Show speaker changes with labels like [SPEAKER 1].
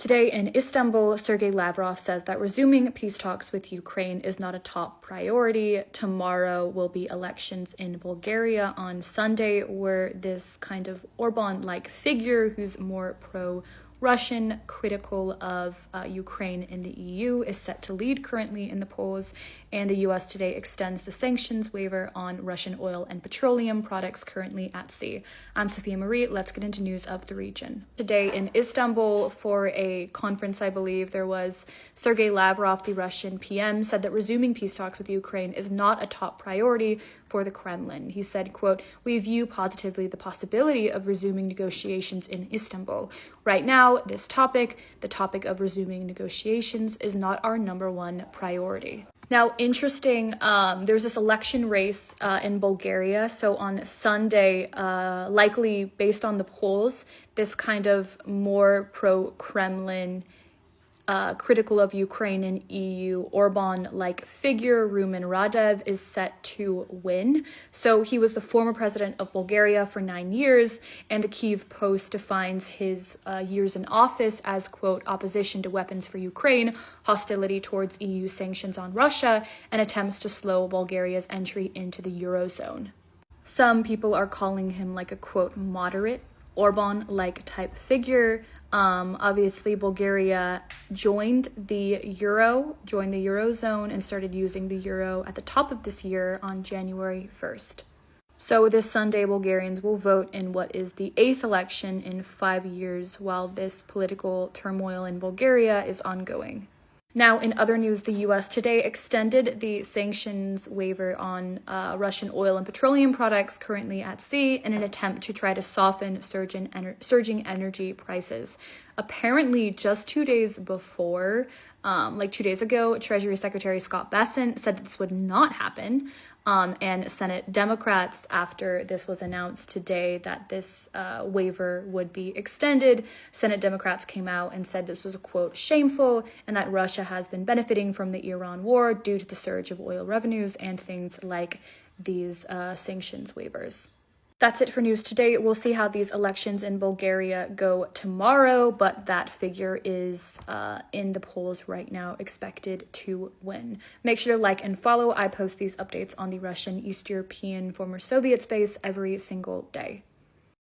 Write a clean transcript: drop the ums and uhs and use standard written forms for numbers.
[SPEAKER 1] Today in Istanbul, Sergei Lavrov says that resuming peace talks with Ukraine is not a top priority. Tomorrow will be elections in Bulgaria. On Sunday, where this kind of Orban-like figure who's more pro-Russian, critical of Ukraine in the EU, is set to lead currently in the polls. And the US today extends the sanctions waiver on Russian oil and petroleum products currently at sea. I'm Sophia Marie. Let's get into news of the region. Today in Istanbul, for a conference, I believe, there was Sergei Lavrov, the Russian PM, said that resuming peace talks with Ukraine is not a top priority for the Kremlin. He said, quote, "We view positively the possibility of resuming negotiations in Istanbul. Right now, this topic, the topic of resuming negotiations, is not our number one priority." Now, interesting, there's this election race in Bulgaria. So on Sunday, likely based on the polls, this kind of more pro-Kremlin, critical of Ukraine and EU, Orban-like figure, Rumen Radev, is set to win. So he was the former president of Bulgaria for 9 years, and the Kyiv Post defines his years in office as, quote, opposition to weapons for Ukraine, hostility towards EU sanctions on Russia, and attempts to slow Bulgaria's entry into the Eurozone. Some people are calling him like a, quote, moderate Orban-like type figure. Obviously, Bulgaria joined the Eurozone and started using the euro at the top of this year on January 1st. So this Sunday, Bulgarians will vote in what is the 8th election in 5 years while this political turmoil in Bulgaria is ongoing. Now, in other news, the U.S. today extended the sanctions waiver on Russian oil and petroleum products currently at sea in an attempt to try to soften surging energy prices. Apparently, just 2 days before, 2 days ago, Treasury Secretary Scott Bessent said that this would not happen. And Senate Democrats, after this was announced today that this waiver would be extended, Senate Democrats came out and said this was, a quote, shameful, and that Russia has been benefiting from the Iran war due to the surge of oil revenues and things like these sanctions waivers. That's it for news today. We'll see how these elections in Bulgaria go tomorrow, but that figure is in the polls right now, expected to win. Make sure to like and follow. I post these updates on the Russian, East European, former Soviet space every single day.